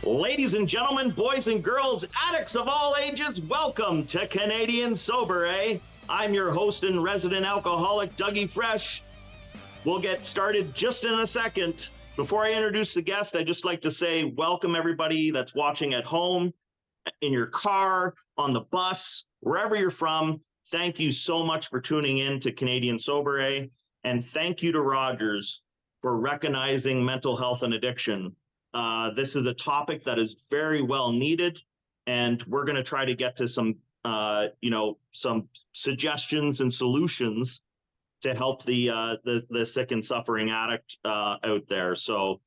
Ladies and gentlemen, boys and girls, addicts of all ages, welcome to Canadian Sobriety. I'm your host and resident alcoholic, Dougie Fresh. We'll get started just in a second. Before I introduce the guest, I'd just like to say welcome everybody that's watching at home, in your car, on the bus, wherever you're from. Thank you so much for tuning in to Canadian Sobriety. And thank you to Rogers for recognizing mental health and addiction. This is a topic that is very well needed, and we're going to try to get to some suggestions and solutions to help the sick and suffering addict out there. So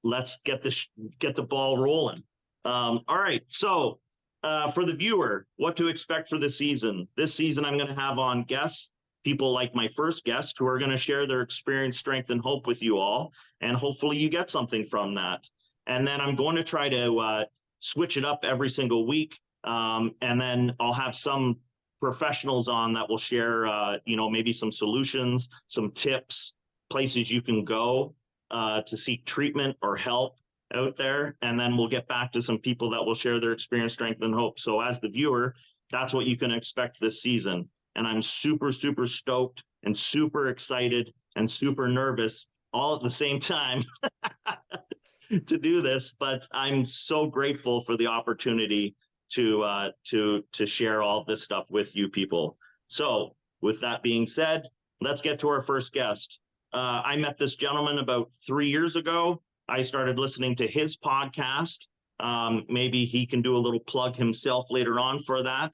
let's get the ball rolling. All right. So for the viewer, what to expect for the season? This season, I'm going to have on guests, people like my first guest, who are going to share their experience, strength, and hope with you all. And hopefully you get something from that. And then I'm going to try to switch it up every single week. And then I'll have some professionals on that will share, maybe some solutions, some tips, places you can go to seek treatment or help out there. And then we'll get back to some people that will share their experience, strength, and hope. So as the viewer, that's what you can expect this season. And I'm super, super stoked and super excited and super nervous all at the same time to do this. But I'm so grateful for the opportunity to share all this stuff with you people. So with that being said, let's get to our first guest. I met this gentleman about 3 years ago. I started listening to his podcast. Maybe he can do a little plug himself later on for that.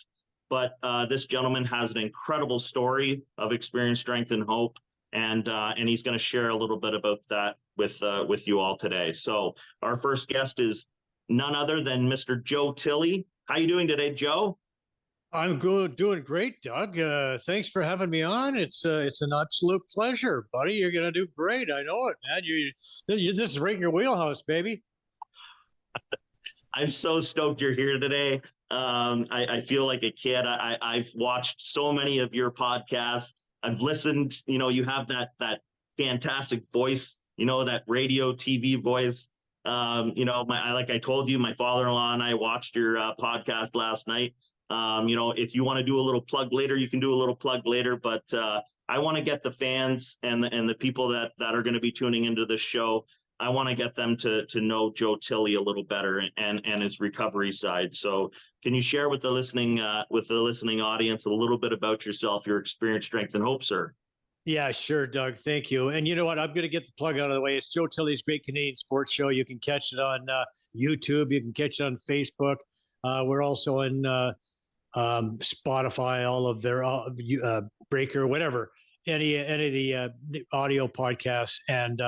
But this gentleman has an incredible story of experience, strength, and hope, and he's going to share a little bit about that with you all today. So our first guest is none other than Mr. Joe Tilley. How you doing today, Joe? I'm good, doing great, Doug. Thanks for having me on. It's an absolute pleasure, buddy. You're going to do great. I know it, man. This is right in your wheelhouse, baby. I'm so stoked you're here today. I feel like a kid. I've watched so many of your podcasts. I've listened. You have that fantastic voice. That radio, TV voice. Like I told you, my father-in-law and I watched your podcast last night. If you want to do a little plug later, you can do a little plug later. But I want to get the fans and the people that are going to be tuning into this show. I want to get them to know Joe Tilley a little better and his recovery side. So can you share with the listening audience a little bit about yourself, your experience, strength, and hope, sir? Yeah, sure, Doug. Thank you. And you know what? I'm going to get the plug out of the way. It's Joe Tilley's Great Canadian Sports Show. You can catch it on YouTube. You can catch it on Facebook. We're also on Spotify, all of their Breaker, whatever, any of the audio podcasts. And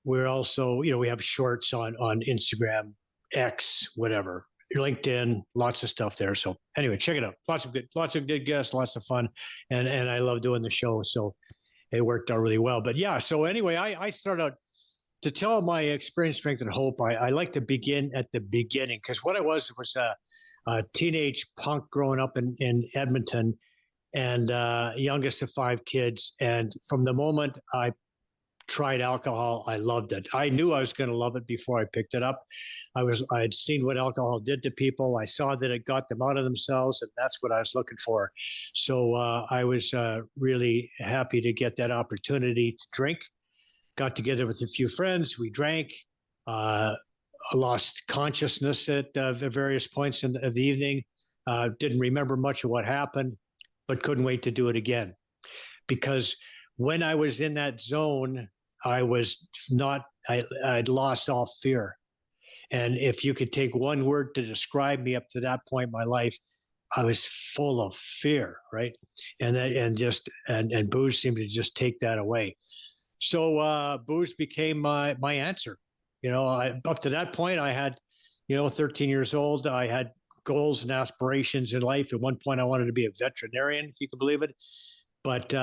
we're also, we have shorts on Instagram, X, whatever, LinkedIn, lots of stuff there. So anyway, check it out. Lots of good guests, lots of fun. And I love doing the show. So it worked out really well. But yeah, so anyway, I started out to tell my experience, strength, and hope. I like to begin at the beginning, because what I was a teenage punk growing up in Edmonton, and youngest of 5 kids. And from the moment I tried alcohol, I loved it. I knew I was going to love it before I picked it up. I had seen what alcohol did to people. I saw that it got them out of themselves, and that's what I was looking for. So I was really happy to get that opportunity to drink. Got together with a few friends. We drank. Lost consciousness at various points of the evening. Didn't remember much of what happened, but couldn't wait to do it again. Because when I was in that zone, I'd lost all fear. And if you could take one word to describe me up to that point in my life, I was full of fear, right? And booze seemed to just take that away. So booze became my answer. Up to that point, I had, 13 years old. I had goals and aspirations in life. At one point, I wanted to be a veterinarian, if you can believe it. But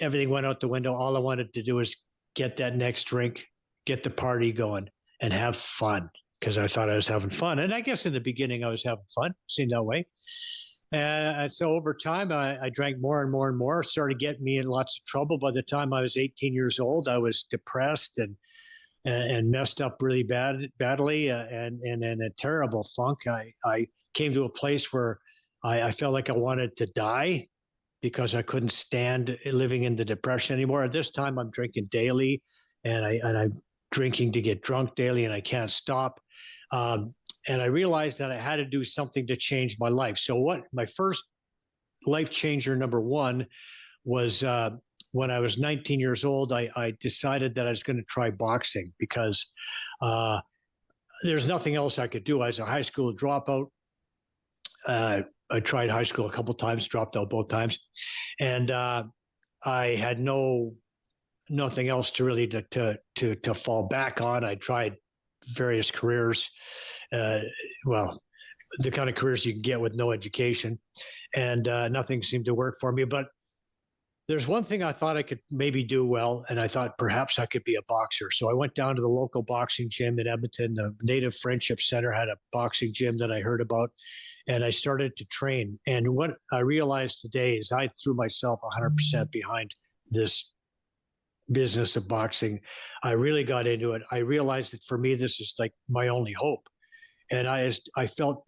everything went out the window. All I wanted to do was get that next drink, get the party going, and have fun, because I thought I was having fun. And I guess in the beginning, I was having fun. Seemed that way. And so over time, I drank more and more and more, started getting me in lots of trouble. By the time I was 18 years old, I was depressed and and messed up really badly, and in a terrible funk. I came to a place where I felt like I wanted to die because I couldn't stand living in the depression anymore. At this time, I'm drinking daily, and I'm drinking to get drunk daily, and I can't stop. And I realized that I had to do something to change my life. So, what my first life changer number one was when I was 19 years old. I decided that I was going to try boxing because uh, there's nothing else I could do. I was a high school dropout. I tried high school a couple times, dropped out both times, and I had nothing else to really to fall back on. I tried various careers, uh, well, the kind of careers you can get with no education, and nothing seemed to work for me. But there's one thing I thought I could maybe do well, and I thought perhaps I could be a boxer. So I went down to the local boxing gym in Edmonton. The Native Friendship Center had a boxing gym that I heard about, and I started to train. And what I realized today is I threw myself 100% behind this business of boxing. I really got into it. I realized that for me, this is like my only hope. And I felt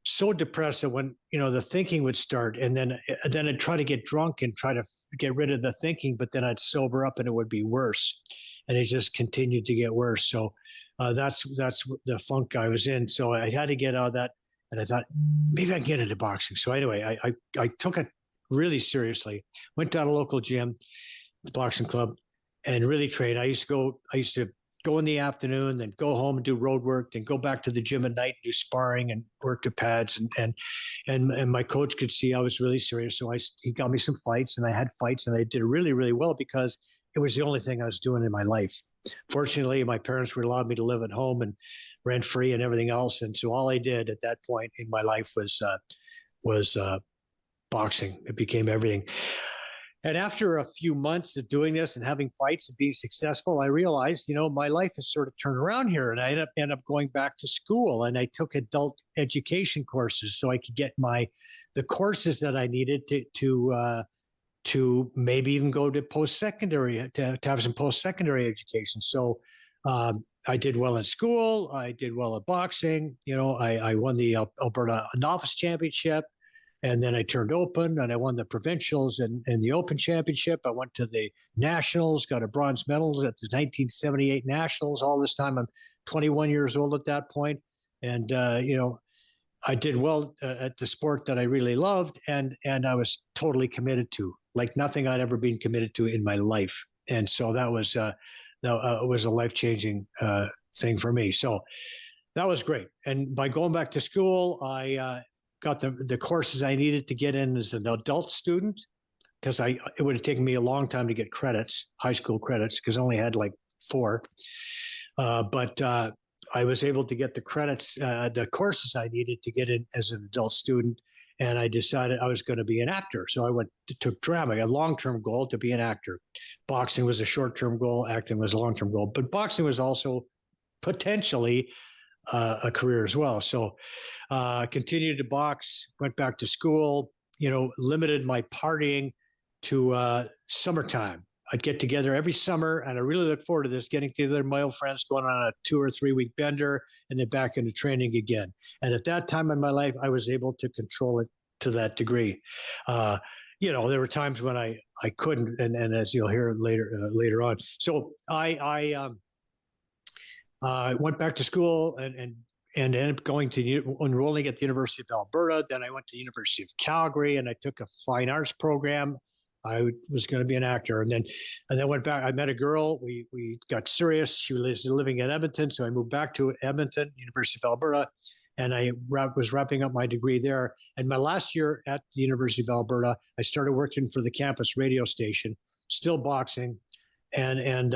so depressed that when the thinking would start, and then I'd try to get drunk and try to get rid of the thinking, but then I'd sober up and it would be worse, and it just continued to get worse. So that's the funk I was in. So I had to get out of that, and I thought maybe I can get into boxing. So anyway, I took it really seriously. Went down to a local gym, the boxing club, and really trained. I used to go in the afternoon, then go home and do road work, then go back to the gym at night, do sparring and work the pads. And my coach could see I was really serious. So he got me some fights, and I had fights, and I did really, really well because it was the only thing I was doing in my life. Fortunately, my parents would allow me to live at home and rent free and everything else. And so all I did at that point in my life was boxing. It became everything. And after a few months of doing this and having fights and being successful, I realized, my life has sort of turned around here. And I ended up going back to school, and I took adult education courses so I could get the courses that I needed to maybe even go to post-secondary, to have some post-secondary education. So I did well in school. I did well at boxing. I won the Alberta Novice Championship. And then I turned open, and I won the provincials and the open championship. I went to the nationals, got a bronze medal at the 1978 nationals. All this time, I'm 21 years old at that point. And, I did well at the sport that I really loved, and I was totally committed to, like nothing I'd ever been committed to in my life. And so that was a life-changing thing for me. So that was great. And by going back to school, I got the courses I needed to get in as an adult student, because it would have taken me a long time to get credits, high school credits, because I only had like 4. But I was able to get the credits, the courses I needed to get in as an adult student. And I decided I was going to be an actor. So I took drama, a long-term goal to be an actor. Boxing was a short-term goal. Acting was a long-term goal. But boxing was also potentially a career as well. So continued to box, went back to school, limited my partying to summertime. I'd get together every summer, and I really look forward to this, getting together with my old friends, going on a 2 or 3 week bender, and then back into training again. And at that time in my life, I was able to control it to that degree. There were times when I couldn't, and as you'll hear later on. So I went back to school and ended up going to enrolling at the University of Alberta. Then I went to the University of Calgary, and I took a fine arts program. I was going to be an actor, and then went back. I met a girl. We got serious. She was living in Edmonton, so I moved back to Edmonton, University of Alberta, and I was wrapping up my degree there. And my last year at the University of Alberta, I started working for the campus radio station, still boxing, and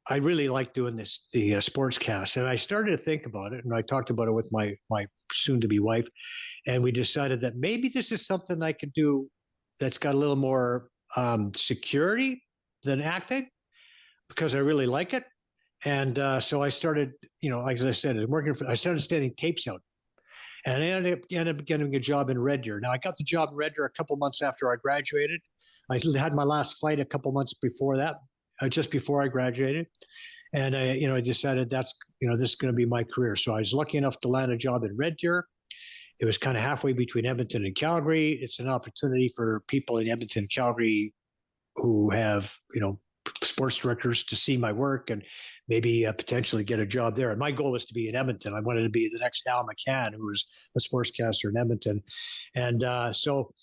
I really like doing the sportscast, and I started to think about it, and I talked about it with my soon-to-be wife, and we decided that maybe this is something I could do that's got a little more security than acting, because I really like it. And so I started, like I said, I started sending tapes out, and I ended up getting a job in Red Deer. Now, I got the job in Red Deer a couple months after I graduated. I had my last fight a couple months before that. just before I graduated. And I decided this is going to be my career. So I was lucky enough to land a job in Red Deer. It was kind of halfway between Edmonton and Calgary. It's an opportunity for people in Edmonton, Calgary, who have, sports directors to see my work and maybe potentially get a job there. And my goal was to be in Edmonton. I wanted to be the next Al McCann, who was a sportscaster in Edmonton. And so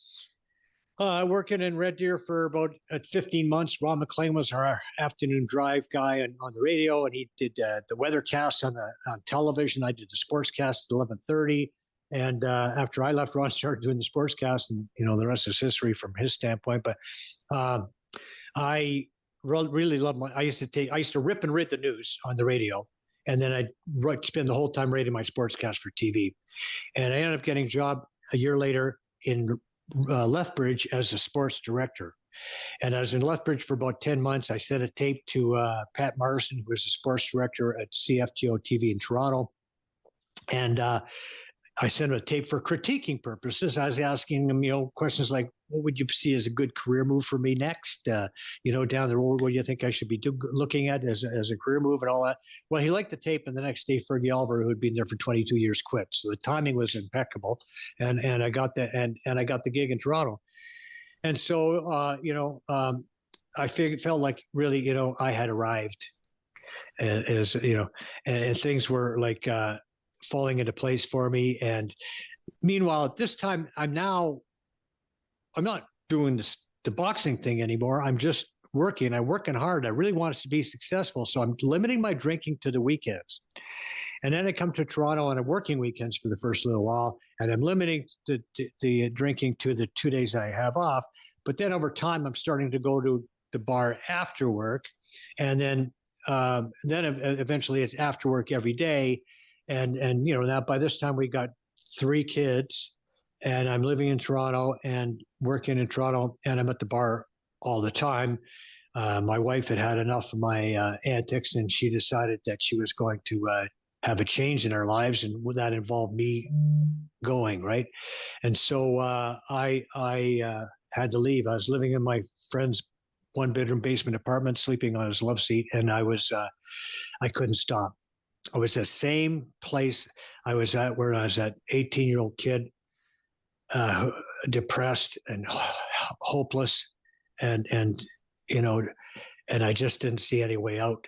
working in Red Deer for about 15 months. Ron McLean was our afternoon drive guy on the radio, and he did the weathercast on television. I did the sportscast at 11:30. And after I left, Ron started doing the sportscast, and the rest is history from his standpoint. But I really love I used to rip and read the news on the radio, and then I'd spend the whole time reading my sportscast for TV. And I ended up getting a job a year later in Lethbridge as a sports director. And I was in Lethbridge for about 10 months. I sent a tape to Pat Marsden, who was the sports director at CFTO TV in Toronto. And I sent him a tape for critiquing purposes. I was asking him, questions like, what would you see as a good career move for me next? Down the road, what do you think I should be looking at as a career move and all that? Well, he liked the tape, and the next day, Fergie Oliver, who had been there for 22 years, quit. So the timing was impeccable, and I got that, and I got the gig in Toronto. And so, I felt like really, I had arrived, as and things were like falling into place for me. And meanwhile, at this time, I'm not doing the boxing thing anymore. I'm just working. I'm working hard. I really want us to be successful. So I'm limiting my drinking to the weekends. And then I come to Toronto on a working weekends for the first little while, and I'm limiting the drinking to the 2 days I have off. But then over time, I'm starting to go to the bar after work, and then eventually it's after work every day. And now by this time we got 3 kids, and I'm living in Toronto and working in Toronto, and I'm at the bar all the time. My wife had enough of my antics, and she decided that she was going to have a change in our lives, and that involved me going, right? And so I had to leave. I was living in my friend's 1-bedroom basement apartment, sleeping on his love seat, and I couldn't stop. I was the same place I was at where I was at 18-year-old kid, depressed and hopeless, and I just didn't see any way out.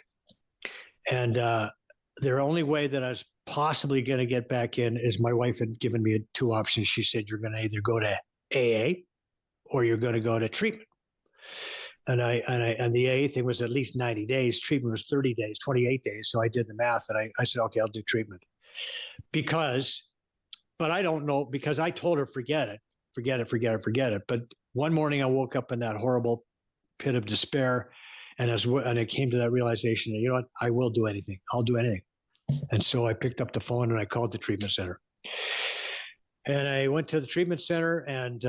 And the only way that I was possibly going to get back in is my wife had given me 2 options. She said, you're going to either go to AA or you're going to go to treatment. And the AA thing was at least 90 days. Treatment was 30 days, 28 days. So I did the math, and I said, okay, I'll do treatment. But I don't know, because I told her, forget it. But one morning I woke up in that horrible pit of despair, and I came to that realization that, you know what, I will do anything. I'll do anything. And so I picked up the phone and I called the treatment center. And I went to the treatment center, and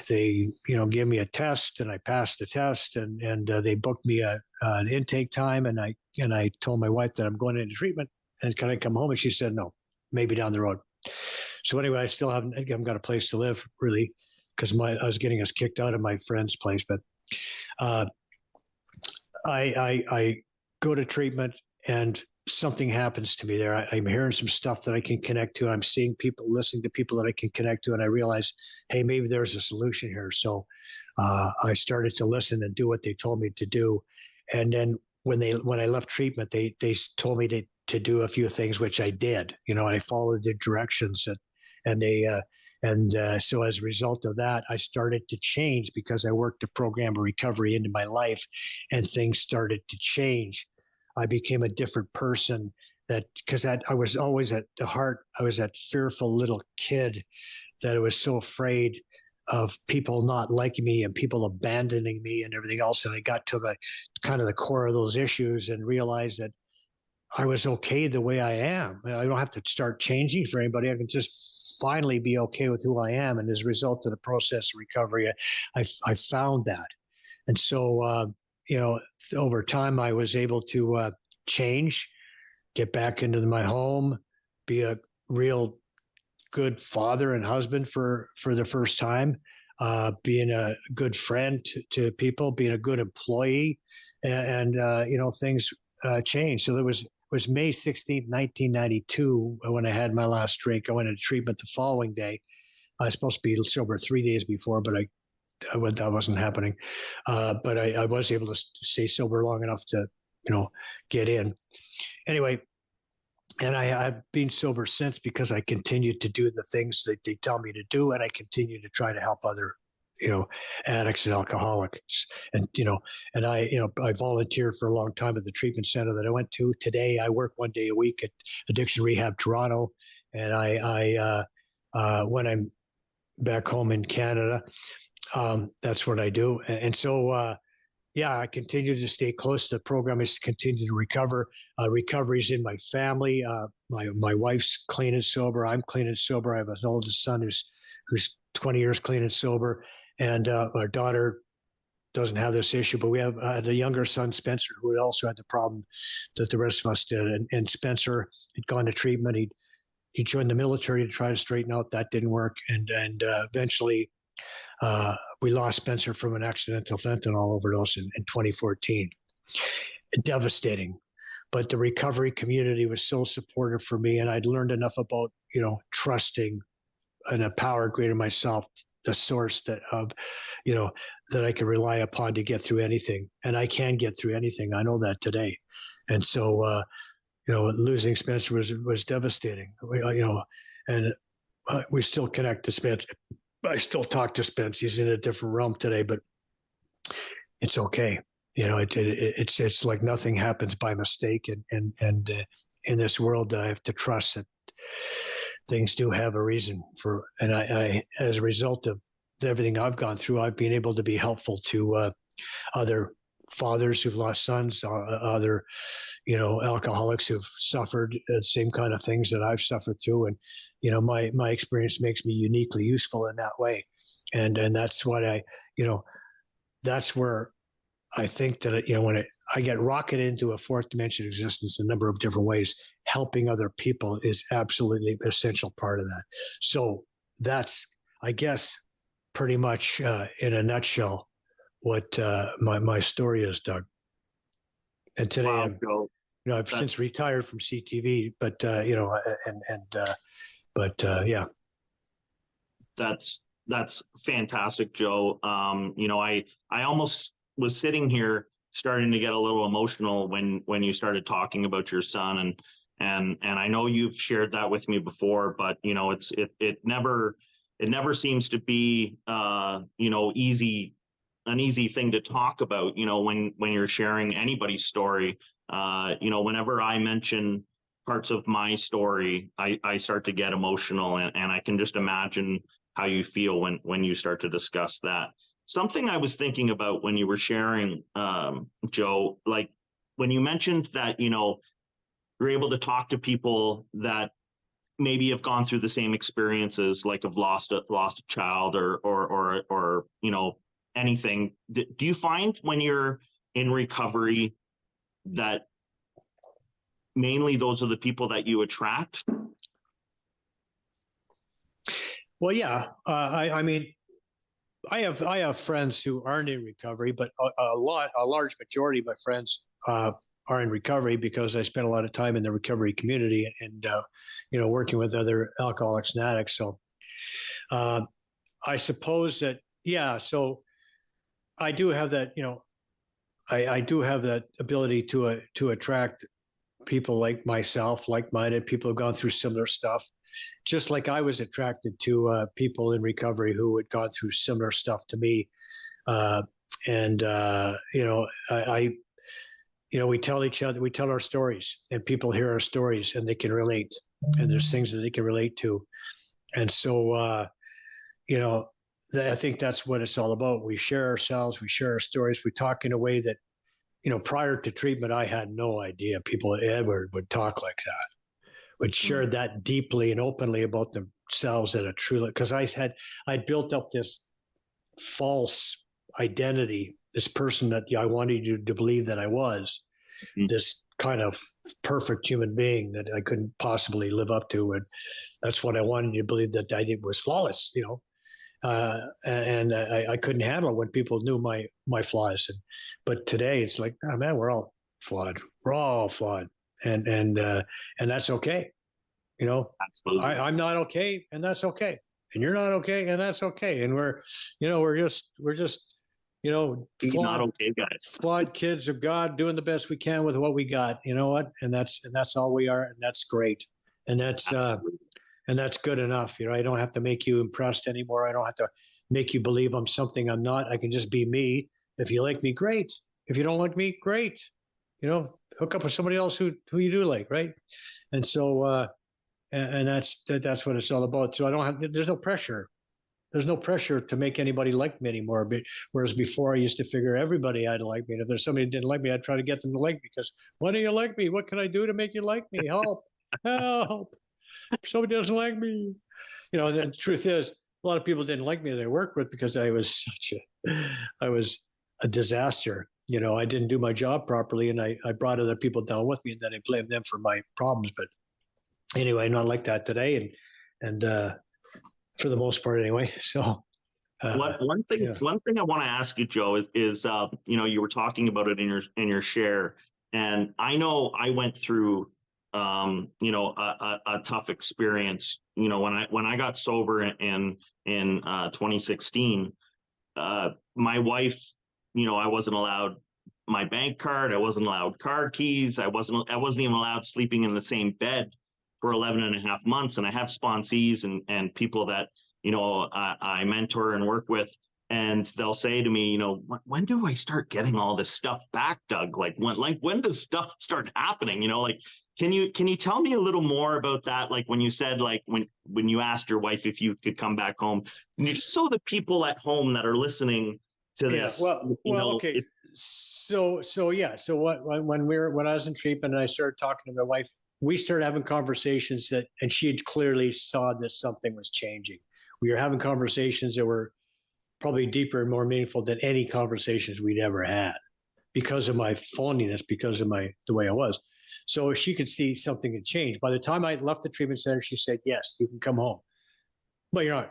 they, gave me a test, and I passed the test, and they booked me an intake time. And I told my wife that I'm going into treatment, and can I come home? And she said, no, maybe down the road. So anyway, I still haven't got a place to live, really, because I was getting us kicked out of my friend's place. But I go to treatment, and something happens to me there. I'm hearing some stuff that I can connect to. I'm seeing people, listening to people that I can connect to, and I realize, hey, maybe there's a solution here. So I started to listen and do what they told me to do. And then when I left treatment, they told me to do a few things, which I did. And I followed the directions, so as a result of that, I started to change, because I worked a program of recovery into my life, and things started to change. I became a different person, because I was always at the heart, I was that fearful little kid that I was so afraid of people not liking me and people abandoning me and everything else. And I got to the kind of the core of those issues and realized that I was okay the way I am. I don't have to start changing for anybody. I can just finally be okay with who I am. And as a result of the process of recovery, I found that. And so, over time, I was able to change, get back into my home, be a real good father and husband for the first time. being a good friend to people, being a good employee, and things changed. So it was May 16th, 1992, when I had my last drink. I went into treatment the following day. I was supposed to be sober 3 days before, but that wasn't happening. But I was able to stay sober long enough to, get in. Anyway, and I've been sober since because I continued to do the things that they tell me to do, and I continue to try to help other, addicts and alcoholics. And I volunteered for a long time at the treatment center that I went to. Today, I work 1 day a week at Addiction Rehab Toronto, and I when I'm back home in Canada, that's what I do. And so, I continue to stay close. The program is to continue to recover. Recovery is in my family. My wife's clean and sober. I'm clean and sober. I have an oldest son who's 20 years clean and sober, and our daughter doesn't have this issue. But we have the younger son, Spencer, who also had the problem that the rest of us did. And Spencer had gone to treatment. He joined the military to try to straighten out. That didn't work, and eventually. We lost Spencer from an accidental fentanyl overdose in 2014. Devastating. But the recovery community was so supportive for me, and I'd learned enough about, trusting and a power greater than myself, the source that I could rely upon to get through anything. And I can get through anything. I know that today. And so, losing Spencer was devastating. And we still connect to Spencer. I still talk to Spence. He's in a different realm today, but it's okay. It's like nothing happens by mistake, and in this world, I have to trust that things do have a reason for. And I as a result of everything I've gone through, I've been able to be helpful to other fathers who've lost sons, other alcoholics who've suffered the same kind of things that I've suffered through. And, my experience makes me uniquely useful in that way. And that's what that's where I think that, when I get rocketed into a fourth dimension existence a number of different ways, helping other people is absolutely an essential part of that. So that's, I guess, pretty much in a nutshell, what my story is, Doug. And today, Wow, I've since retired from CTV, but yeah. That's fantastic, Joe. I almost was sitting here starting to get a little emotional when you started talking about your son, and I know you've shared that with me before, but it never seems to be an easy thing to talk about, when you're sharing anybody's story. Whenever I mention parts of my story, I start to get emotional, and I can just imagine how you feel when you start to discuss that. Something I was thinking about when you were sharing, Joe, like when you mentioned that, you're able to talk to people that maybe have gone through the same experiences, like have lost a child or anything. Do you find when you're in recovery that mainly those are the people that you attract? Well, yeah. I mean, I have friends who aren't in recovery, but a large majority of my friends are in recovery because I spent a lot of time in the recovery community and working with other alcoholics and addicts. So I suppose that, yeah. So I do have that, I do have that ability to attract people like myself, like-minded people who've gone through similar stuff, just like I was attracted to people in recovery who had gone through similar stuff to me. We tell each other, we tell our stories, and people hear our stories and they can relate, and there's things that they can relate to. And so, I think that's what it's all about. We share ourselves, we share our stories, we talk in a way that, prior to treatment, I had no idea people ever would talk like that, would share that deeply and openly about themselves at a true, because I'd built up this false identity, this person that I wanted you to believe that I was, this kind of perfect human being that I couldn't possibly live up to. And that's what I wanted you to believe, that I did was flawless, and I couldn't handle it when people knew my flaws. But today it's like, oh man, we're all flawed. We're all flawed, and that's okay. You know, Absolutely. I'm not okay, and that's okay. And you're not okay, and that's okay. And we're just, He's not flawed, okay, guys. flawed kids of God doing the best we can with what we got. You know what? And that's all we are, and that's great. And that's Absolutely. and that's good enough. You know, I don't have to make you impressed anymore. I don't have to make you believe I'm something I'm not. I can just be me. If you like me, great. If you don't like me, great. You know, hook up with somebody else who you do like, right? And so and that's what it's all about. So I don't have. There's no pressure. There's no pressure to make anybody like me anymore. Whereas before, I used to figure everybody had to like me. And if there's somebody who didn't like me, I'd try to get them to like me. Because why don't you like me? What can I do to make you like me? Help! Help! Somebody doesn't like me. You know, the truth is, a lot of people didn't like me that I worked with because I was a disaster. You know, I didn't do my job properly, and I brought other people down with me, and then I blamed them for my problems. But anyway, not like that today, and for the most part, anyway. So, One thing yeah. one thing I want to ask you, Joe, is you were talking about it in your share, and I know I went through a tough experience. You know, when I got sober in 2016, my wife, I wasn't allowed my bank card. I wasn't allowed card keys. I wasn't even allowed sleeping in the same bed for 11 and a half months. And I have sponsees and people that, I mentor and work with, and they'll say to me, when do I start getting all this stuff back, Doug? When does stuff start happening? Can you tell me a little more about that? Like when you said, like when you asked your wife if you could come back home, just so the people at home that are listening to this, okay. So yeah. So when I was in treatment and I started talking to my wife, we started having conversations and she had clearly saw that something was changing. We were having conversations that were probably deeper and more meaningful than any conversations we'd ever had because of my phoniness, because of the way I was. So she could see something had changed. By the time I left the treatment center, she said, "Yes, you can come home, but you're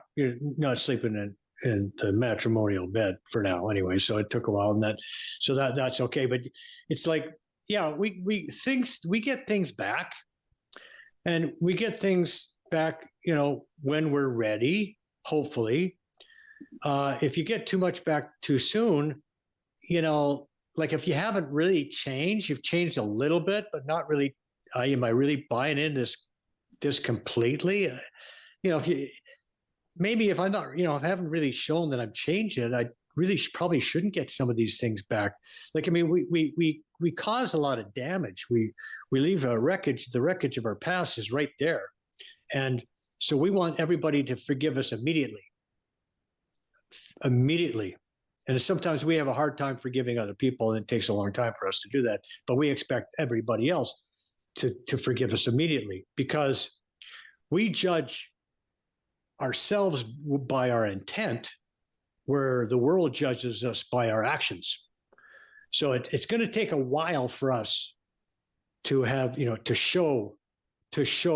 not sleeping in the matrimonial bed for now, anyway." So it took a while, and that's okay. But it's like, yeah, we get things back, and we get things back, when we're ready. Hopefully, if you get too much back too soon, like if you haven't really changed, you've changed a little bit, but not really. Am I really buying into this completely? If I'm not, if I haven't really shown that I'm changing, I really probably shouldn't get some of these things back. Like, I mean, we cause a lot of damage. We leave a wreckage. The wreckage of our past is right there, and so we want everybody to forgive us immediately. And sometimes we have a hard time forgiving other people, and it takes a long time for us to do that. But we expect everybody else to forgive us immediately because we judge ourselves by our intent, where the world judges us by our actions. So it's going to take a while for us to have, to show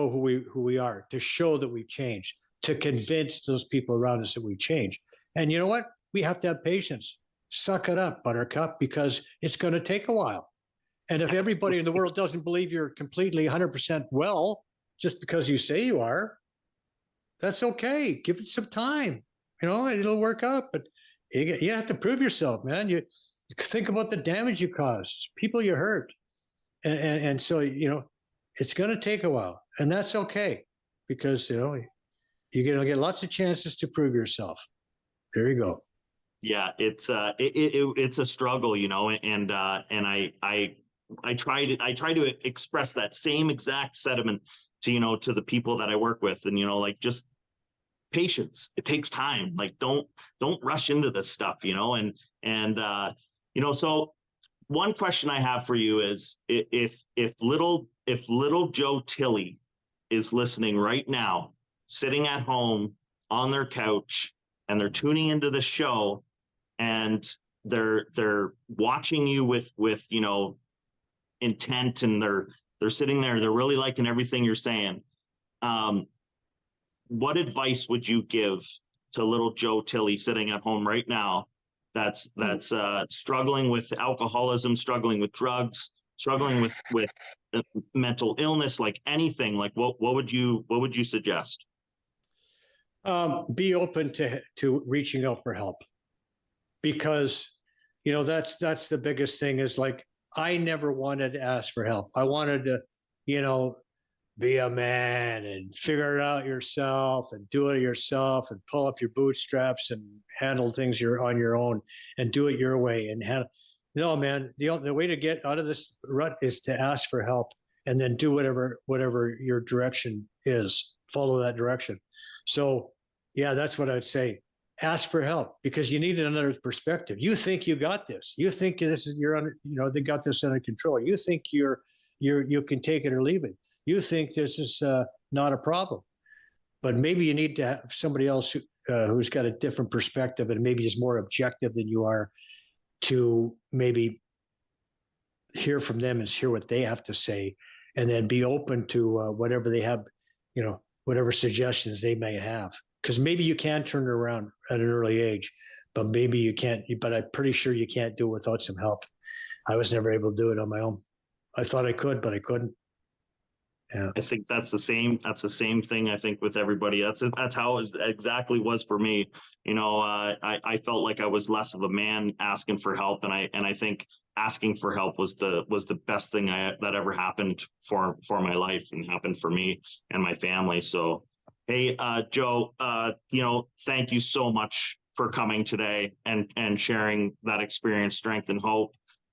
who we are, to show that we've changed, to convince those people around us that we've changed. And you know what? We have to have patience. Suck it up, Buttercup, because it's going to take a while. And if everybody in the world doesn't believe you're completely 100% well, just because you say you are, that's okay. Give it some time. It'll work out. But you have to prove yourself, man. You think about the damage you caused, people you hurt. And so, it's going to take a while. And that's okay because, you're going to get lots of chances to prove yourself. There you go. Yeah, it's a struggle, and I try to express that same exact sentiment to the people that I work with, and just patience. It takes time. Like don't rush into this stuff, So one question I have for you is if little Joe Tilley is listening right now, sitting at home on their couch, and they're tuning into the show, and they're watching you with intent, and they're sitting there, they're really liking everything you're saying. What advice would you give little Joe Tilley sitting at home right now that's struggling with alcoholism, struggling with drugs, struggling with mental illness, like anything, like what would you suggest? Be open to reaching out for help, because that's the biggest thing. Is like, I never wanted to ask for help. I wanted to, be a man and figure it out yourself and do it yourself and pull up your bootstraps and handle things you're on your own and do it your way. And no, man, the way to get out of this rut is to ask for help, and then do whatever your direction is, follow that direction. So yeah, that's what I'd say. Ask for help, because you need another perspective. You think you got this. You think they got this under control. You think you can take it or leave it. You think this is not a problem, but maybe you need to have somebody else who's got a different perspective and maybe is more objective than you are, to maybe hear from them and hear what they have to say, and then be open to whatever they have, whatever suggestions they may have. Because maybe you can turn it around at an early age, but maybe you can't. But I'm pretty sure you can't do it without some help. I was never able to do it on my own. I thought I could, but I couldn't. Yeah. I think that's the same thing, I think, with everybody. That's how it exactly was for me. I felt like I was less of a man asking for help. And I think asking for help was the best thing that ever happened for my life, and happened for me and my family. So, hey, Joe, thank you so much for coming today and sharing that experience, strength, and hope.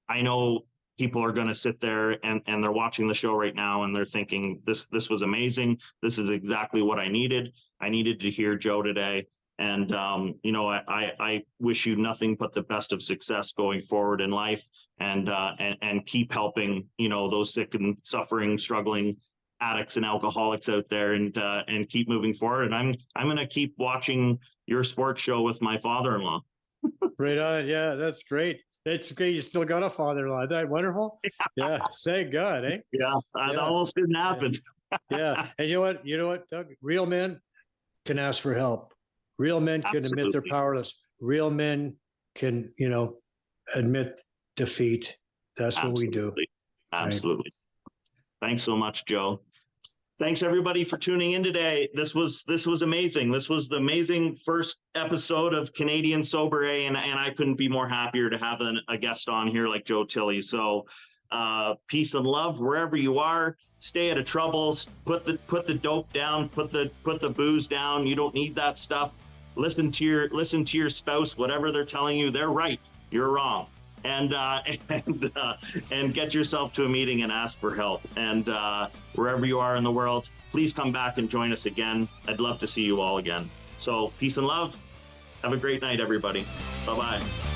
I know people are going to sit there and they're watching the show right now and they're thinking, this was amazing. This is exactly what I needed. I needed to hear Joe today. And, I wish you nothing but the best of success going forward in life, and keep helping, those sick and suffering, struggling addicts and alcoholics out there, and keep moving forward. And I'm going to keep watching your sports show with my father-in-law. Right on. Yeah, that's great. It's great. You still got a father-in-law. Isn't that wonderful? Yeah. Thank God, eh? Yeah. That almost didn't happen. Yeah. And you know what, Doug? Real men can ask for help. Real men can admit they're powerless. Real men can, admit defeat. That's what we do. Absolutely. Right. Thanks so much, Joe. Thanks everybody for tuning in today. This was amazing. This was the amazing first episode of Canadian Sober A, and I couldn't be more happier to have a guest on here like Joe Tilley. So peace and love wherever you are. Stay out of troubles. Put the dope down. Put the booze down. You don't need that stuff. Listen to your spouse. Whatever they're telling you, they're right. You're wrong. And get yourself to a meeting and ask for help. And wherever you are in the world, please come back and join us again. I'd love to see you all again. So peace and love. Have a great night, everybody. Bye-bye.